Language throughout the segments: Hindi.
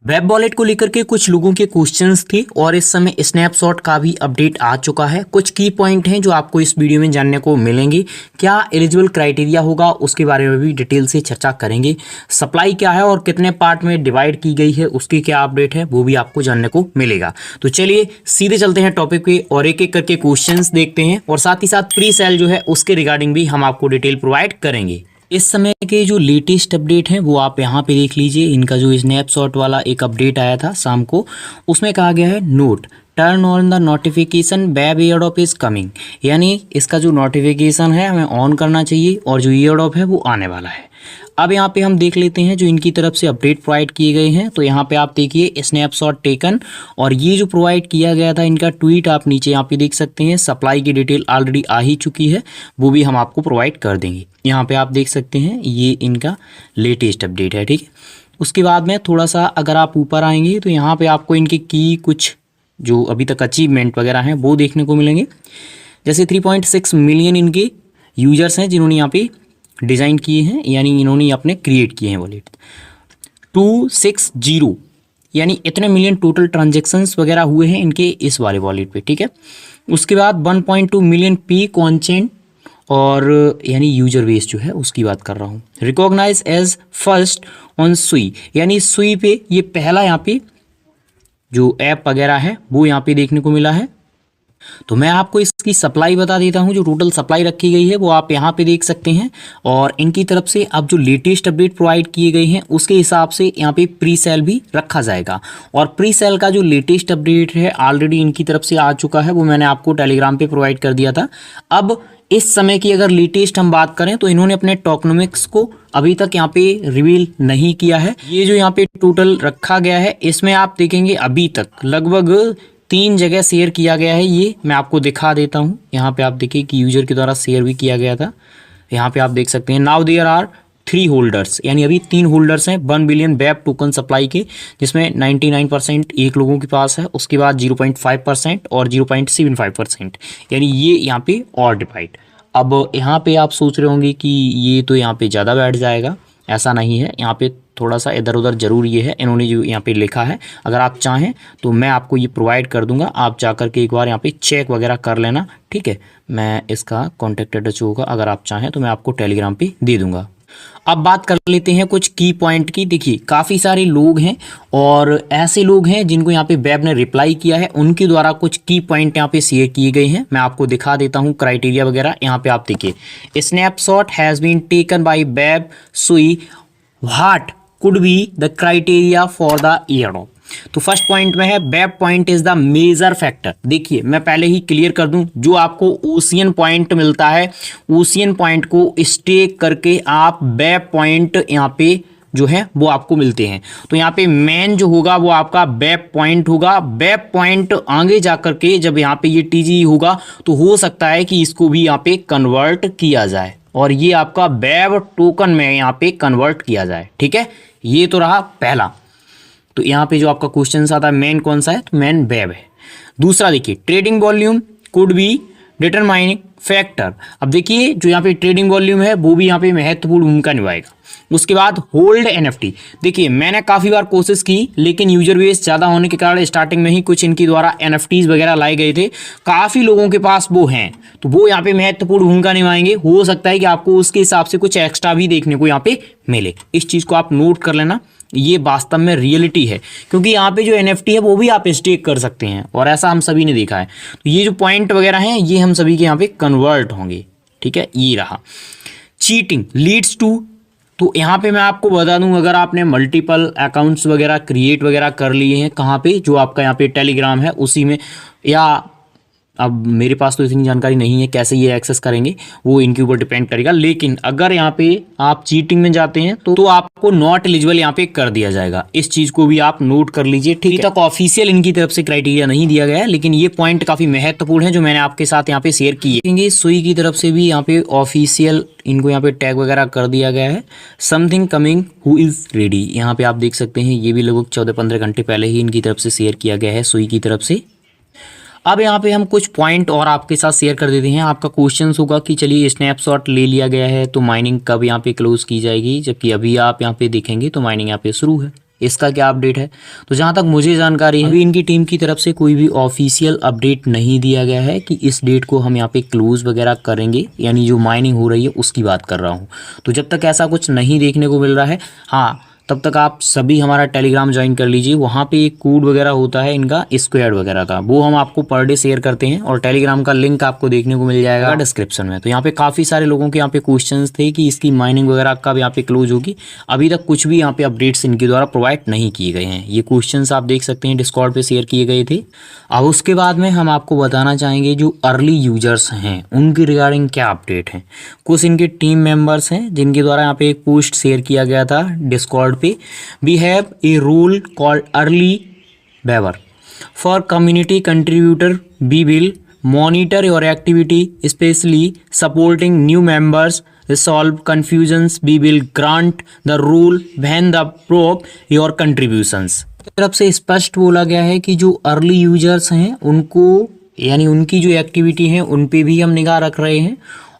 वेब वॉलेट को लेकर के कुछ लोगों के क्वेश्चंस थे और इस समय स्नैपशॉट का भी अपडेट आ चुका है। कुछ की पॉइंट हैं जो आपको इस वीडियो में जानने को मिलेंगे। क्या एलिजिबल क्राइटेरिया होगा उसके बारे में भी डिटेल से चर्चा करेंगे। सप्लाई क्या है और कितने पार्ट में डिवाइड की गई है उसकी क्या अपडेट है वो भी आपको जानने को मिलेगा। तो चलिए सीधे चलते हैं टॉपिक पे और एक एक करके क्वेश्चंस देखते हैं और साथ ही साथ प्री सेल जो है उसके रिगार्डिंग भी हम आपको डिटेल प्रोवाइड करेंगे। इस समय के जो लेटेस्ट अपडेट हैं वो आप यहाँ पे देख लीजिए। इनका जो स्नैपशॉट वाला एक अपडेट आया था शाम को, उसमें कहा गया है note turn on the notification web airdrop is coming, यानी इसका जो नोटिफिकेशन है हमें ऑन करना चाहिए और जो एयरड्रॉप है वो आने वाला है। अब यहाँ पे हम देख लेते हैं जो इनकी तरफ से अपडेट प्रोवाइड किए गए हैं। तो यहाँ पे आप देखिए स्नैपशॉट टेकन और ये जो प्रोवाइड किया गया था इनका ट्वीट आप नीचे यहाँ पे देख सकते हैं। सप्लाई की डिटेल ऑलरेडी आ ही चुकी है, वो भी हम आपको प्रोवाइड कर देंगे। यहाँ पे आप देख सकते हैं ये इनका लेटेस्ट अपडेट है, ठीक है। उसके बाद में थोड़ा सा अगर आप ऊपर आएंगे तो यहाँ पे आपको इनके की कुछ जो अभी तक अचीवमेंट वगैरह हैं वो देखने को मिलेंगे। जैसे 3.6 मिलियन इनके यूजर्स हैं जिन्होंने यहाँ पे डिज़ाइन किए हैं, यानी इन्होंने अपने क्रिएट किए हैं वॉलेट। 260 यानी इतने मिलियन टोटल ट्रांजेक्शन्स वगैरह हुए हैं इनके इस वाले वॉलेट पे, ठीक है। उसके बाद 1.2 मिलियन पी कॉन्सेंट और यानी यूजर बेस जो है उसकी बात कर रहा हूँ। रिकॉग्नाइज एज फर्स्ट ऑन सुई, यानी सुई पे ये पहला यहाँ पे जो ऐप वगैरह है वो यहाँ पे देखने को मिला है। तो मैं आपको इसकी सप्लाई बता देता हूं। जो टोटल सप्लाई रखी गई है वो आप यहाँ पे देख सकते हैं और इनकी तरफ से अब जो लेटेस्ट अपडेट प्रोवाइड किए गए हैं उसके हिसाब से यहाँ पे प्री सेल भी रखा जाएगा। और प्री सेल का जो लेटेस्ट अपडेट है ऑलरेडी इनकी तरफ से आ चुका है, वो मैंने आपको टेलीग्राम पे प्रोवाइड कर दिया था। अब इस समय की अगर लेटेस्ट हम बात करें तो इन्होंने अपने टोकनोमिक्स को अभी तक यहाँ पे रिवील नहीं किया है। ये जो यहाँ पे टोटल रखा गया है इसमें आप देखेंगे अभी तक लगभग 3 जगह शेयर किया गया है। ये मैं आपको दिखा देता हूँ। यहाँ पे आप देखिए कि यूजर के द्वारा शेयर भी किया गया था। यहाँ पे आप देख सकते हैं नाउ देयर आर 3 होल्डर्स, यानी अभी 3 होल्डर्स हैं 1 बिलियन वेब टोकन सप्लाई के, जिसमें 99% एक लोगों के पास है। उसके बाद 0.5% और 0.75%, यानी ये यहाँ पे और डिवाइड। अब यहाँ पे आप सोच रहे होंगे कि ये तो यहाँ पे ज़्यादा बैठ जाएगा, ऐसा नहीं है। यहाँ पे थोड़ा सा इधर उधर जरूर ये है, इन्होंने जो यहाँ पे लिखा है अगर आप चाहें तो मैं आपको ये प्रोवाइड कर दूंगा। आप जाकर के एक बार यहाँ पे चेक वगैरह कर लेना, ठीक है। मैं इसका कॉन्टैक्ट एड्रेस होगा अगर आप चाहें तो मैं आपको टेलीग्राम पे दे दूंगा। अब बात कर लेते हैं कुछ की पॉइंट की। देखिए काफ़ी सारे लोग हैं और ऐसे लोग हैं जिनको यहाँ पे वेब ने रिप्लाई किया है, उनके द्वारा कुछ की पॉइंट यहाँ पे शेयर किए गए हैं। मैं आपको दिखा देता हूँ क्राइटेरिया वगैरह। यहाँ पे आप देखिए snapshot has been taken by web Sui, what could be the criteria for the airdrop. तो फर्स्ट पॉइंट में है web point is the major factor. देखिए मैं पहले ही क्लियर कर दूं, जो आपको ओशियन पॉइंट मिलता है, ओशियन पॉइंट को स्टेक करके आप वेब पॉइंट यहाँ पे जो है वो आपको मिलते हैं। तो यहाँ पे मेन जो होगा वो आपका वेब पॉइंट होगा। वेब पॉइंट आगे जाकर के जब यहाँ पे ये टीजी होगा तो हो सकता है कि इसको भी यहाँ पे कन्वर्ट किया जाए और ये आपका वेब टोकन में यहाँ पे कन्वर्ट किया जाए, ठीक है। ये तो रहा पहला। तो यहाँ पे जो आपका क्वेश्चन आता है मेन कौन सा है, तो मेन वेब है। दूसरा देखिए trading volume could be determining factor. अब देखिए जो यहाँ पे ट्रेडिंग वॉल्यूम है वो भी यहाँ पे महत्वपूर्ण भूमिका निभाएगा। उसके बाद होल्ड एनएफटी। देखिए मैंने काफ़ी बार कोशिश की लेकिन यूजर बेस ज़्यादा होने के कारण स्टार्टिंग में ही कुछ इनकी द्वारा एनएफटीज वगैरह लाए गए थे, काफ़ी लोगों के पास वो हैं, तो वो यहाँ पे महत्वपूर्ण भूमिका निभाएंगे। हो सकता है कि आपको उसके हिसाब से कुछ एक्स्ट्रा भी देखने को यहाँ पे मिले। इस चीज़ को आप नोट कर लेना, ये वास्तव में रियलिटी है, क्योंकि यहाँ पे जो एनएफटी है वो भी आप स्टेक कर सकते हैं और ऐसा हम सभी ने देखा है। तो ये जो पॉइंट वगैरह हैं ये हम सभी के यहाँ पे कन्वर्ट होंगे, ठीक है। ये रहा चीटिंग लीड्स टू। तो यहाँ पे मैं आपको बता दूं, अगर आपने मल्टीपल अकाउंट्स वगैरह क्रिएट वगैरह कर लिए हैं कहाँ पे, जो आपका यहाँ पे टेलीग्राम है उसी में, या अब मेरे पास तो इतनी जानकारी नहीं है कैसे ये एक्सेस करेंगे, वो इनके ऊपर डिपेंड करेगा। लेकिन अगर यहाँ पे आप चीटिंग में जाते हैं तो आपको नॉट एलिजिबल यहाँ पे कर दिया जाएगा। इस चीज को भी आप नोट कर लीजिए, ठीक है। तक ऑफिशियल इनकी तरफ से क्राइटेरिया नहीं दिया गया है, लेकिन ये पॉइंट काफी महत्वपूर्ण है जो मैंने आपके साथ यहाँ पे शेयर किए। सुई की तरफ से भी यहाँ पे ऑफिशियल इनको यहाँ पे टैग वगैरह कर दिया गया है, something coming who is ready. यहाँ पे आप देख सकते हैं ये भी लगभग 14-15 घंटे पहले ही इनकी तरफ से शेयर किया गया है सुई की तरफ से। अब यहाँ पे हम कुछ पॉइंट और आपके साथ शेयर कर देते हैं। आपका क्वेश्चन होगा कि चलिए स्नैपशॉट ले लिया गया है तो माइनिंग कब यहाँ पे क्लोज की जाएगी, जबकि अभी आप यहाँ पे देखेंगे तो माइनिंग यहाँ पे शुरू है। इसका क्या अपडेट है। तो जहाँ तक मुझे जानकारी है अभी इनकी टीम की तरफ से कोई भी ऑफिशियल अपडेट नहीं दिया गया है कि इस डेट को हम यहाँ पे क्लोज वगैरह करेंगे, यानी जो माइनिंग हो रही है उसकी बात कर रहा हूँ। तो जब तक ऐसा कुछ नहीं देखने को मिल रहा है, हाँ, तब तक आप सभी हमारा टेलीग्राम ज्वाइन कर लीजिए। वहाँ पे एक कोड वगैरह होता है इनका स्क्वाड वगैरह का, वो हम आपको पर डे शेयर करते हैं और टेलीग्राम का लिंक आपको देखने को मिल जाएगा डिस्क्रिप्शन में। तो यहाँ पे काफ़ी सारे लोगों के यहाँ पे क्वेश्चंस थे कि इसकी माइनिंग वगैरह कब यहाँ पे क्लोज होगी। अभी तक कुछ भी यहाँ पे अपडेट्स इनके द्वारा प्रोवाइड नहीं किए गए हैं। ये क्वेश्चंस आप देख सकते हैं डिस्कॉर्ड पे शेयर किए गए थे। अब उसके बाद में हम आपको बताना चाहेंगे जो अर्ली यूजर्स हैं उनकी रिगार्डिंग क्या अपडेट है। कुछ इनके टीम मेंबर्स हैं जिनके द्वारा यहाँ पे एक पोस्ट शेयर किया गया था डिस्कॉर्ड पे। We have a rule called early waiver for community contributor. We will monitor your activity specially supporting new members solve confusions. We will grant the rule when the prove your contributions. तरफ से स्पष्ट बोला गया है कि जो अर्ली यूजर्स हैं उनको, यानी उनकी जो एक्टिविटी है उन पे भी हम निगाह रख रहे हैं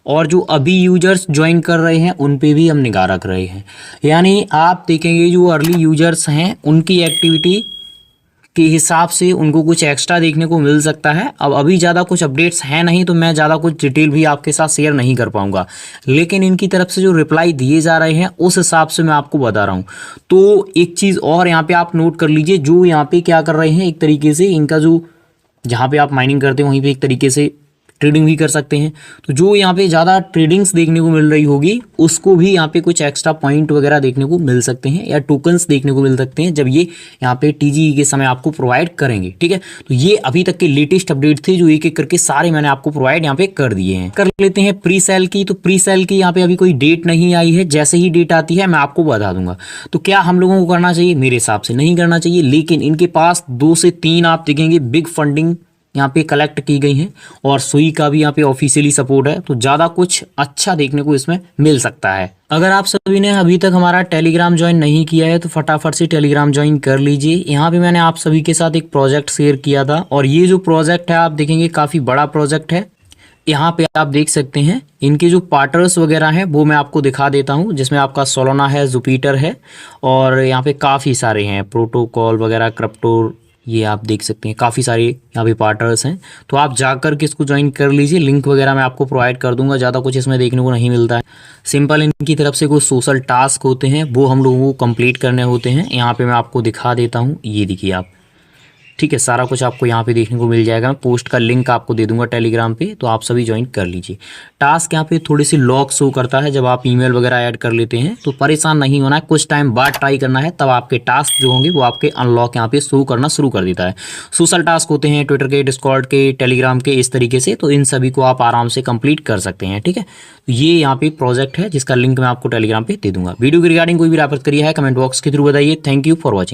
और जो अभी यूजर्स ज्वाइन कर रहे हैं उन पे भी हम निगाह रख रहे हैं। यानी आप देखेंगे जो अर्ली यूजर्स हैं उनकी एक्टिविटी के हिसाब से उनको कुछ एक्स्ट्रा देखने को मिल सकता है। अब अभी ज़्यादा कुछ अपडेट्स हैं नहीं तो मैं ज़्यादा कुछ डिटेल भी आपके साथ शेयर नहीं कर पाऊंगा, लेकिन इनकी तरफ से जो रिप्लाई दिए जा रहे हैं उस हिसाब से मैं आपको बता रहा हूं। तो एक चीज़ और यहाँ पे आप नोट कर लीजिए, जो यहाँ पे क्या कर रहे हैं, एक तरीके से इनका जो जहाँ पे आप माइनिंग करते हैं वहीं पे एक तरीके से ट्रेडिंग भी कर सकते हैं। तो जो यहाँ पे ज़्यादा ट्रेडिंग्स देखने को मिल रही होगी उसको भी यहाँ पे कुछ एक्स्ट्रा पॉइंट वगैरह देखने को मिल सकते हैं या टोकन्स देखने को मिल सकते हैं जब ये यहाँ पे टीजीई के समय आपको प्रोवाइड करेंगे। ठीक है, तो ये अभी तक के लेटेस्ट अपडेट थे जो एक एक करके सारे मैंने आपको प्रोवाइड यहाँ पे कर दिए हैं। कर लेते हैं प्री सेल की। तो प्री सेल की यहाँ पे अभी कोई डेट नहीं आई है, जैसे ही डेट आती है मैं आपको बता दूंगा। तो क्या हम लोगों को करना चाहिए? मेरे हिसाब से नहीं करना चाहिए, लेकिन इनके पास 2 से 3 आप देखेंगे बिग फंडिंग यहाँ पे कलेक्ट की गई हैं और सुई का भी यहाँ पे ऑफिशियली सपोर्ट है, तो ज़्यादा कुछ अच्छा देखने को इसमें मिल सकता है। अगर आप सभी ने अभी तक हमारा टेलीग्राम ज्वाइन नहीं किया है तो फटाफट से टेलीग्राम ज्वाइन कर लीजिए। यहाँ पे मैंने आप सभी के साथ एक प्रोजेक्ट शेयर किया था और ये जो प्रोजेक्ट है आप देखेंगे काफ़ी बड़ा प्रोजेक्ट है। यहाँ पे आप देख सकते हैं इनके जो पार्टनर्स वगैरह हैं वो मैं आपको दिखा देता हूँ, जिसमें आपका सोलोना है, जुपिटर है और यहाँ पे काफ़ी सारे हैं प्रोटोकॉल वगैरह, क्रिप्टो, ये आप देख सकते हैं काफ़ी सारे यहाँ पे पार्टनर्स हैं। तो आप जाकर के इसको ज्वाइन कर लीजिए, लिंक वगैरह मैं आपको प्रोवाइड कर दूंगा। ज़्यादा कुछ इसमें देखने को नहीं मिलता है। सिंपल इनकी तरफ से कुछ सोशल टास्क होते हैं वो हम लोगों को कंप्लीट करने होते हैं। यहाँ पे मैं आपको दिखा देता हूँ, ये देखिए आप, ठीक है, सारा कुछ आपको यहाँ पे देखने को मिल जाएगा। मैं पोस्ट का लिंक आपको दे दूंगा टेलीग्राम पे, तो आप सभी ज्वाइन कर लीजिए। टास्क यहाँ पे थोड़ी सी लॉक शो करता है जब आप ईमेल वगैरह ऐड कर लेते हैं, तो परेशान नहीं होना है, कुछ टाइम बाद ट्राई करना है, तब आपके टास्क जो होंगे वो आपके अनलॉक यहाँ पे शो करना शुरू कर देता है। सोशल टास्क होते हैं ट्विटर के, डिस्कॉर्ड के, टेलीग्राम के, इस तरीके से, तो इन सभी को आप आराम से कंप्लीट कर सकते हैं। ठीक है, ये यहाँ पे प्रोजेक्ट है जिसका लिंक मैं आपको टेलीग्राम पे दे दूंगा। वीडियो के रिगार्डिंग कोई भी रापत करिए है कमेंट बॉक्स के थ्रू बताइए। Thank you for watching.